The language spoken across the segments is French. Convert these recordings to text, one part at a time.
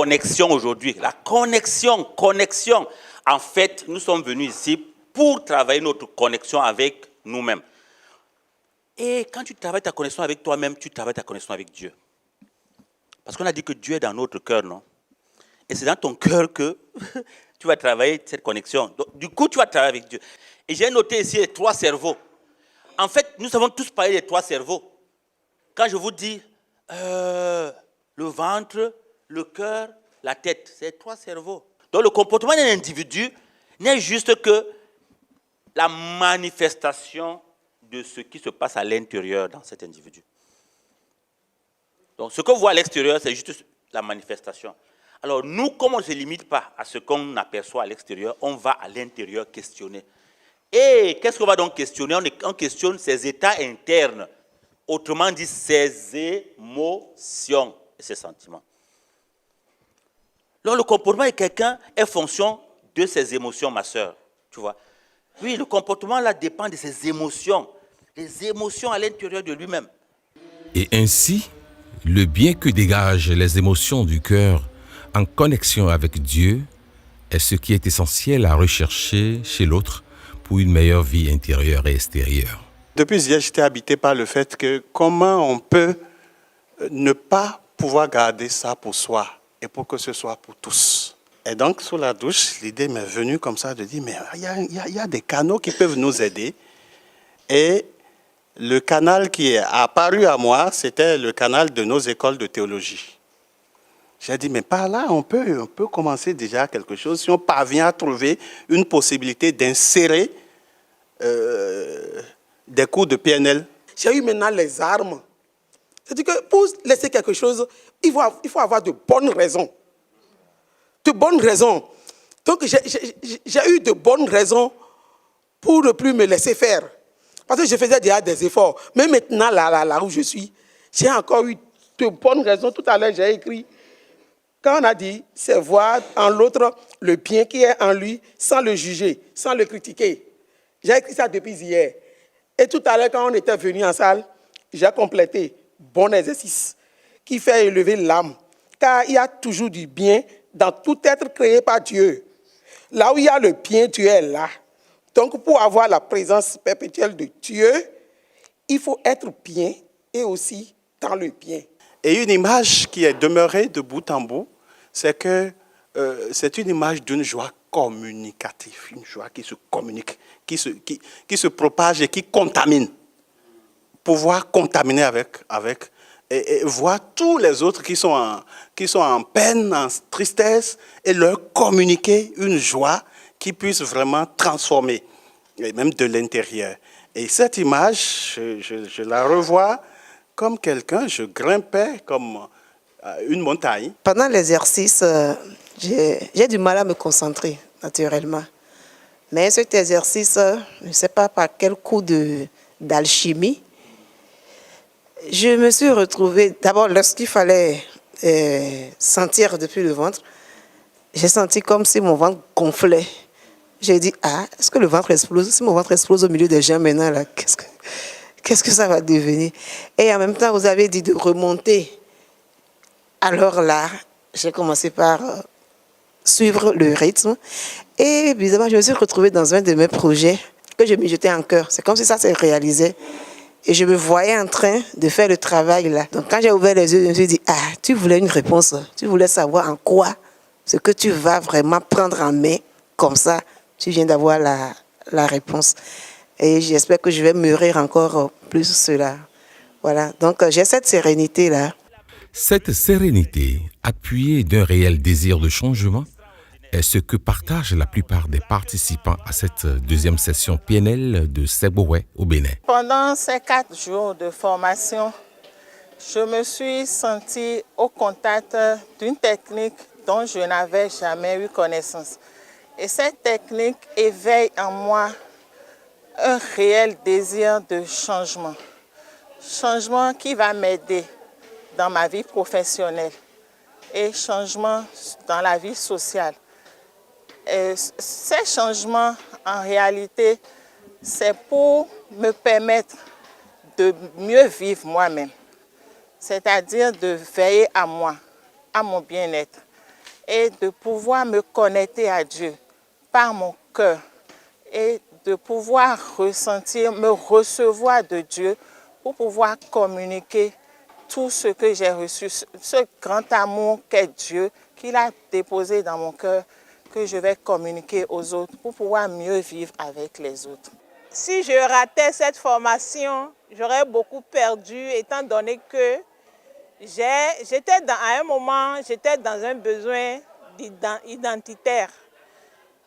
connexion aujourd'hui. La connexion. En fait, nous sommes venus ici pour travailler notre connexion avec nous-mêmes. Et quand tu travailles ta connexion avec toi-même, tu travailles ta connexion avec Dieu. Parce qu'on a dit que Dieu est dans notre cœur, non? Et c'est dans ton cœur que tu vas travailler cette connexion. Donc, du coup, tu vas travailler avec Dieu. Et j'ai noté ici les 3 cerveaux. En fait, nous avons tous parlé des 3 cerveaux. Quand je vous dis le ventre, le cœur, la tête, c'est les 3 cerveaux. Donc le comportement d'un individu n'est juste que la manifestation de ce qui se passe à l'intérieur dans cet individu. Donc ce qu'on voit à l'extérieur, c'est juste la manifestation. Alors nous, comme on ne se limite pas à ce qu'on aperçoit à l'extérieur, on va à l'intérieur questionner. Et qu'est-ce qu'on va donc questionner? On questionne ses états internes. Autrement dit, ses émotions et ses sentiments. Alors, le comportement de quelqu'un est fonction de ses émotions, ma soeur. Tu vois? Oui, le comportement là dépend de ses émotions. Les émotions à l'intérieur de lui-même. Et ainsi, le bien que dégagent les émotions du cœur en connexion avec Dieu est ce qui est essentiel à rechercher chez l'autre pour une meilleure vie intérieure et extérieure. Depuis hier, j'étais habité par le fait que comment on peut ne pas pouvoir garder ça pour soi et pour que ce soit pour tous. Et donc, sous la douche, l'idée m'est venue comme ça de dire, mais il y a des canaux qui peuvent nous aider. Et le canal qui est apparu à moi, c'était le canal de nos écoles de théologie. J'ai dit, mais par là, on peut commencer déjà quelque chose si on parvient à trouver une possibilité d'insérer des cours de PNL. J'ai eu maintenant les armes. C'est-à-dire que pour laisser quelque chose, il faut avoir de bonnes raisons. De bonnes raisons. Donc j'ai eu de bonnes raisons pour ne plus me laisser faire. Parce que je faisais déjà des efforts. Mais maintenant, là où je suis, j'ai encore eu de bonnes raisons. Tout à l'heure, j'ai écrit, quand on a dit, c'est voir en l'autre le bien qui est en lui, sans le juger, sans le critiquer. J'ai écrit ça depuis hier. Et tout à l'heure, quand on était venu en salle, j'ai complété bon exercice qui fait élever l'âme. Car il y a toujours du bien dans tout être créé par Dieu. Là où il y a le bien, Dieu est là. Donc, pour avoir la présence perpétuelle de Dieu, il faut être bien et aussi dans le bien. Et une image qui est demeurée de bout en bout, c'est que c'est une image d'une joie communicative, une joie qui se communique, qui se propage et qui contamine. Pouvoir contaminer avec et voir tous les autres qui sont en peine, en tristesse, et leur communiquer une joie qui puisse vraiment transformer, et même de l'intérieur. Et cette image, je la revois comme quelqu'un, je grimpais comme une montagne. Pendant l'exercice, j'ai du mal à me concentrer, naturellement. Mais cet exercice, je ne sais pas par quel coup d'alchimie, je me suis retrouvée, d'abord lorsqu'il fallait sentir depuis le ventre, j'ai senti comme si mon ventre gonflait. J'ai dit, est-ce que le ventre explose? Si mon ventre explose au milieu des gens maintenant, là, qu'est-ce que ça va devenir? Et en même temps, vous avez dit de remonter. Alors là, j'ai commencé par suivre le rythme. Et bizarrement, je me suis retrouvée dans un de mes projets que je m'y jetais en cœur. C'est comme si ça s'est réalisé. Et je me voyais en train de faire le travail là. Donc quand j'ai ouvert les yeux, je me suis dit, tu voulais une réponse. Tu voulais savoir en quoi ce que tu vas vraiment prendre en main. Comme ça, tu viens d'avoir la réponse. Et j'espère que je vais mûrir encore plus cela. Voilà. Donc j'ai cette sérénité là. Cette sérénité, appuyée d'un réel désir de changement, est ce que partagent la plupart des participants à cette deuxième session PNL de Sebowé au Bénin. Pendant ces 4 jours de formation, je me suis sentie au contact d'une technique dont je n'avais jamais eu connaissance. Et cette technique éveille en moi un réel désir de changement. Changement qui va m'aider dans ma vie professionnelle et changement dans la vie sociale. Et ces changements, en réalité, c'est pour me permettre de mieux vivre moi-même, c'est-à-dire de veiller à moi, à mon bien-être. et de pouvoir me connecter à Dieu par mon cœur et de pouvoir ressentir, me recevoir de Dieu pour pouvoir communiquer tout ce que j'ai reçu, ce grand amour qu'est Dieu, qu'il a déposé dans mon cœur, que je vais communiquer aux autres pour pouvoir mieux vivre avec les autres. Si je ratais cette formation, j'aurais beaucoup perdu étant donné que à un moment, j'étais dans un besoin identitaire.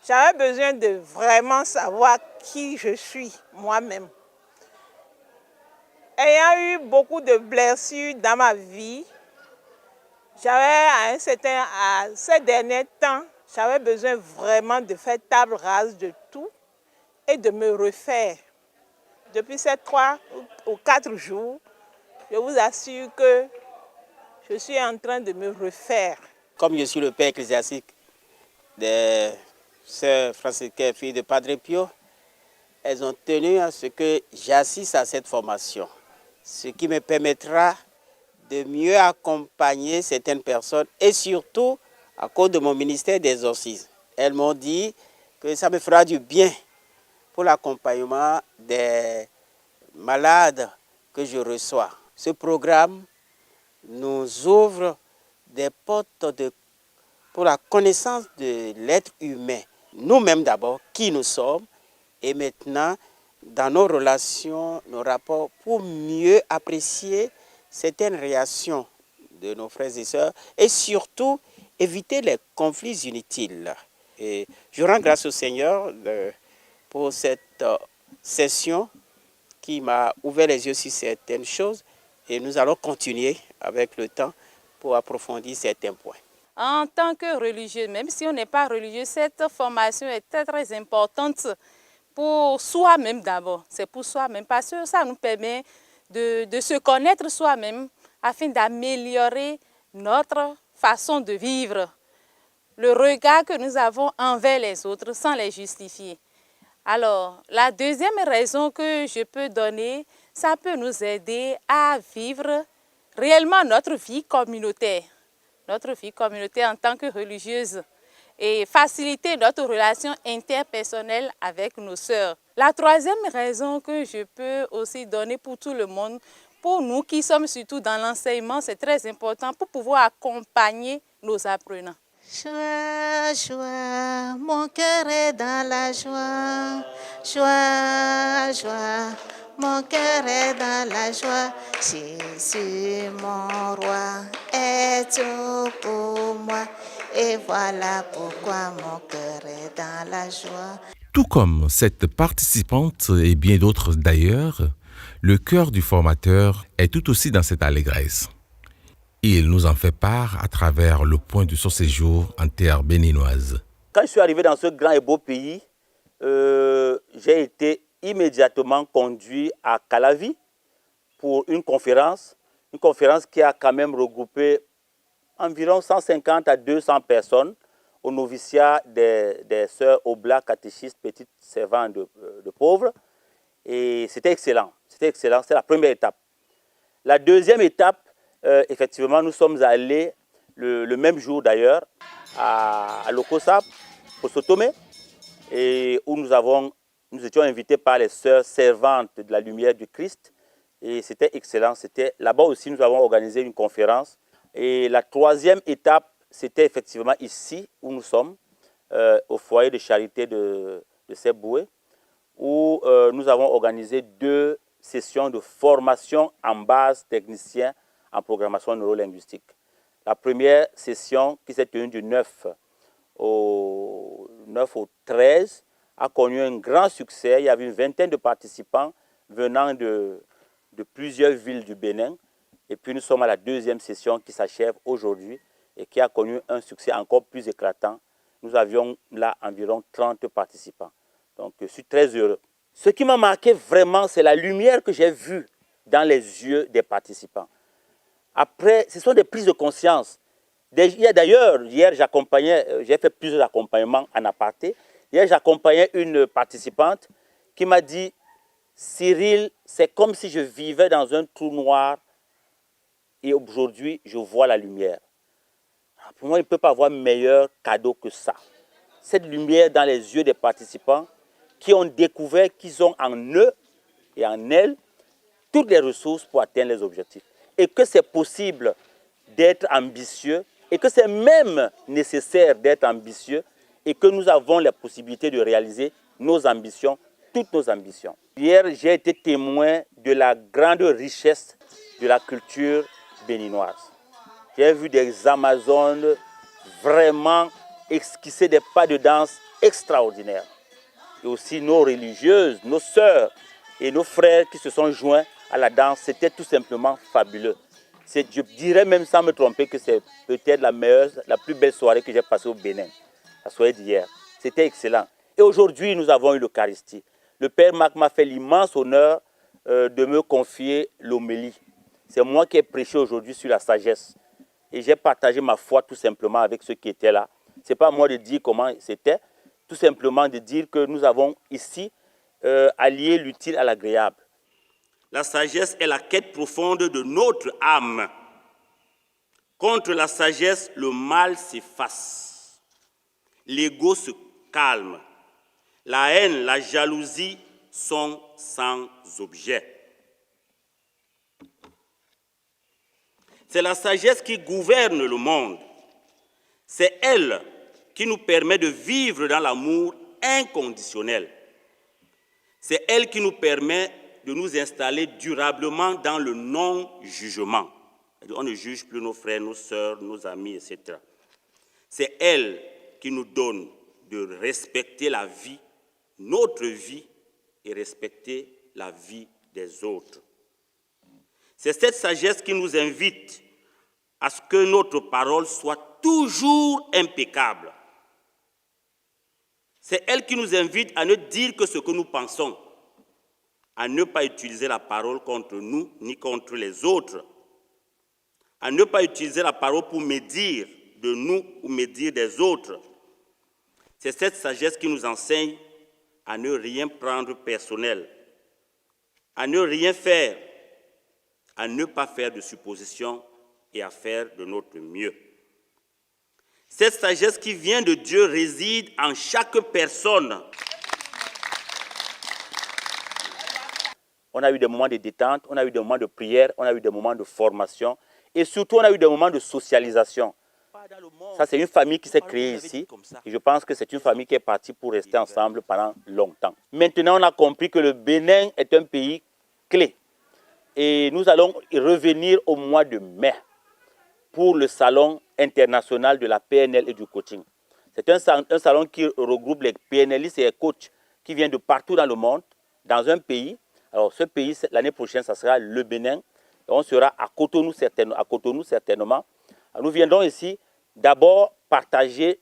J'avais besoin de vraiment savoir qui je suis moi-même. Ayant eu beaucoup de blessures dans ma vie, ces derniers temps, j'avais besoin vraiment de faire table rase de tout et de me refaire. Depuis ces 3 ou 4 jours, je vous assure que je suis en train de me refaire. Comme je suis le père ecclésiastique des sœurs franciscaines, filles de Padre Pio, elles ont tenu à ce que j'assiste à cette formation, ce qui me permettra de mieux accompagner certaines personnes et surtout à cause de mon ministère d'exorcisme. Elles m'ont dit que ça me fera du bien pour l'accompagnement des malades que je reçois. Ce programme nous ouvre des portes pour la connaissance de l'être humain, nous-mêmes d'abord, qui nous sommes, et maintenant dans nos relations, nos rapports, pour mieux apprécier certaines réactions de nos frères et sœurs et surtout éviter les conflits inutiles. Et je rends grâce au Seigneur pour cette session qui m'a ouvert les yeux sur certaines choses et nous allons continuer avec le temps pour approfondir certains points. En tant que religieux, même si on n'est pas religieux, cette formation est très très importante pour soi-même d'abord. C'est pour soi-même parce que ça nous permet de se connaître soi-même afin d'améliorer notre façon de vivre, le regard que nous avons envers les autres sans les justifier. Alors, la deuxième raison que je peux donner, ça peut nous aider à vivre réellement notre vie communautaire en tant que religieuse et faciliter notre relation interpersonnelle avec nos sœurs. La troisième raison que je peux aussi donner pour tout le monde, pour nous qui sommes surtout dans l'enseignement, c'est très important pour pouvoir accompagner nos apprenants. Joie, joie, mon cœur est dans la joie. Joie, joie, mon cœur est dans la joie. Jésus, mon roi, est tout pour moi. Et voilà pourquoi mon cœur est dans la joie. Tout comme cette participante et bien d'autres d'ailleurs, le cœur du formateur est tout aussi dans cette allégresse. Il nous en fait part à travers le point de son séjour en terre béninoise. Quand je suis arrivé dans ce grand et beau pays, j'ai été immédiatement conduit à Calavi pour une conférence qui a quand même regroupé environ 150 à 200 personnes au noviciat des sœurs Oblat, catéchistes, petites servantes de pauvres. Et c'était excellent, c'était la première étape. La deuxième étape, effectivement, nous sommes allés le même jour d'ailleurs à Lokossa, pour Sotomé, et où nous étions invités par les sœurs servantes de la lumière du Christ. Et c'était excellent. Là-bas aussi, nous avons organisé une conférence. Et la troisième étape, c'était effectivement ici où nous sommes, au foyer de charité de Seboué, où nous avons organisé 2 sessions de formation en base technicien en programmation neurolinguistique. La première session, qui s'est tenue du 9 au 13, a connu un grand succès. Il y avait une vingtaine de participants venant de plusieurs villes du Bénin. Et puis nous sommes à la deuxième session qui s'achève aujourd'hui et qui a connu un succès encore plus éclatant. Nous avions là environ 30 participants. Donc je suis très heureux. Ce qui m'a marqué vraiment, c'est la lumière que j'ai vue dans les yeux des participants. Après, ce sont des prises de conscience. D'ailleurs, hier, j'ai fait plusieurs accompagnements en aparté. Hier, j'accompagnais une participante qui m'a dit « Cyril, c'est comme si je vivais dans un trou noir et aujourd'hui, je vois la lumière. » Pour moi, il ne peut pas avoir meilleur cadeau que ça. Cette lumière dans les yeux des participants qui ont découvert qu'ils ont en eux et en elles toutes les ressources pour atteindre les objectifs. Et que c'est possible d'être ambitieux et que c'est même nécessaire d'être ambitieux et que nous avons la possibilité de réaliser nos ambitions, toutes nos ambitions. Hier, j'ai été témoin de la grande richesse de la culture béninoise. J'ai vu des Amazones vraiment esquisser des pas de danse extraordinaires. Et aussi nos religieuses, nos sœurs et nos frères qui se sont joints à la danse, c'était tout simplement fabuleux. Je dirais même sans me tromper que c'est peut-être la plus belle soirée que j'ai passée au Bénin, la soirée d'hier. C'était excellent. Et aujourd'hui, nous avons eu l'Eucharistie. Le Père Marc m'a fait l'immense honneur de me confier l'homélie. C'est moi qui ai prêché aujourd'hui sur la sagesse. Et j'ai partagé ma foi tout simplement avec ceux qui étaient là. Ce n'est pas à moi de dire comment c'était, tout simplement de dire que nous avons ici allié l'utile à l'agréable. La sagesse est la quête profonde de notre âme. Contre la sagesse, le mal s'efface. L'ego se calme. La haine, la jalousie sont sans objet. C'est la sagesse qui gouverne le monde. C'est elle qui nous permet de vivre dans l'amour inconditionnel. C'est elle qui nous permet de nous installer durablement dans le non-jugement. On ne juge plus nos frères, nos sœurs, nos amis, etc. C'est elle qui nous donne de respecter la vie, notre vie, et respecter la vie des autres. C'est cette sagesse qui nous invite à ce que notre parole soit toujours impeccable. C'est elle qui nous invite à ne dire que ce que nous pensons, à ne pas utiliser la parole contre nous ni contre les autres, à ne pas utiliser la parole pour médire de nous ou médire des autres. C'est cette sagesse qui nous enseigne à ne rien prendre personnel, à ne rien faire, à ne pas faire de suppositions et à faire de notre mieux. Cette sagesse qui vient de Dieu réside en chaque personne. On a eu des moments de détente, on a eu des moments de prière, on a eu des moments de formation et surtout on a eu des moments de socialisation. Ça, c'est une famille qui s'est créée ici et je pense que c'est une famille qui est partie pour rester ensemble pendant longtemps. Maintenant, on a compris que le Bénin est un pays clé et nous allons y revenir au mois de mai pour le salon international de la PNL et du coaching. C'est un salon qui regroupe les PNListes et les coachs qui viennent de partout dans le monde, dans un pays. Alors ce pays, l'année prochaine, ça sera le Bénin. Et on sera à Cotonou certainement. Alors, nous viendrons ici d'abord partager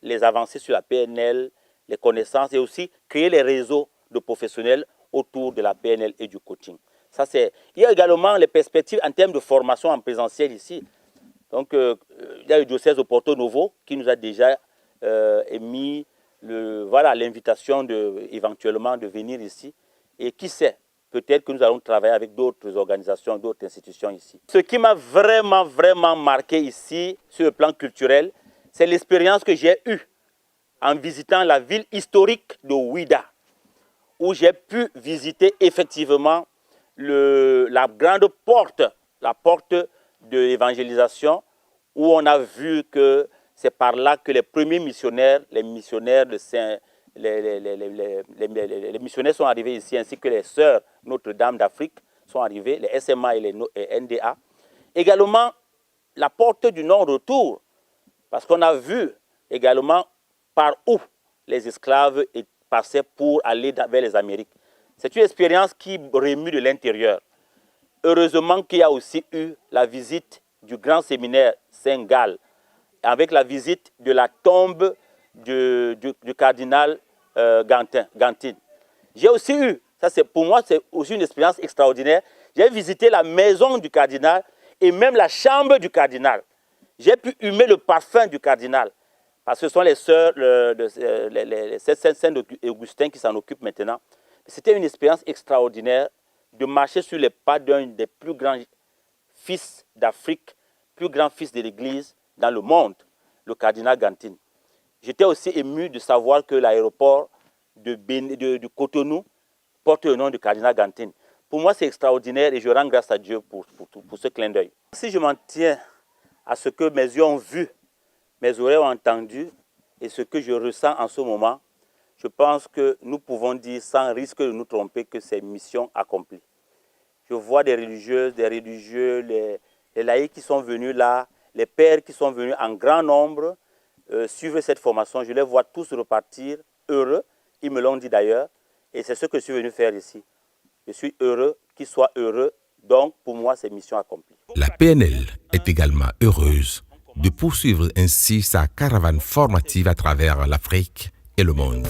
les avancées sur la PNL, les connaissances et aussi créer les réseaux de professionnels autour de la PNL et du coaching. Ça, il y a également les perspectives en termes de formation en présentiel ici. Donc, il y a le diocèse de Porto Novo qui nous a déjà émis l'invitation éventuellement de venir ici. Et qui sait, peut-être que nous allons travailler avec d'autres organisations, d'autres institutions ici. Ce qui m'a vraiment, vraiment marqué ici, sur le plan culturel, c'est l'expérience que j'ai eue en visitant la ville historique de Ouida, où j'ai pu visiter effectivement la grande porte, la porte de l'évangélisation, où on a vu que c'est par là que les premiers missionnaires, les missionnaires sont arrivés ici, ainsi que les sœurs Notre-Dame d'Afrique sont arrivées, les SMA et les NDA. Également, la porte du non-retour, parce qu'on a vu également par où les esclaves passaient pour aller vers les Amériques. C'est une expérience qui remue de l'intérieur. Heureusement qu'il y a aussi eu la visite du grand séminaire Saint-Gall, avec la visite de la tombe du cardinal Gantin. J'ai aussi eu, pour moi c'est aussi une expérience extraordinaire, j'ai visité la maison du cardinal et même la chambre du cardinal. J'ai pu humer le parfum du cardinal, parce que ce sont les sœurs, Saint-Augustin qui s'en occupent maintenant. C'était une expérience extraordinaire de marcher sur les pas d'un des plus grands fils d'Afrique, plus grand fils de l'Église dans le monde. le cardinal Gantine. J'étais aussi ému de savoir que l'aéroport de Cotonou porte le nom du cardinal Gantine. Pour moi, c'est extraordinaire et je rends grâce à Dieu pour ce clin d'œil. Si je m'en tiens à ce que mes yeux ont vu, mes oreilles ont entendu et ce que je ressens en ce moment, je pense que nous pouvons dire sans risque de nous tromper que c'est mission accomplie. Je vois des religieuses, des religieux, les laïcs qui sont venus là, les pères qui sont venus en grand nombre suivre cette formation. Je les vois tous repartir heureux, ils me l'ont dit d'ailleurs, et c'est ce que je suis venu faire ici. Je suis heureux qu'ils soient heureux, donc pour moi c'est mission accomplie. La PNL est également heureuse de poursuivre ainsi sa caravane formative à travers l'Afrique et le monde.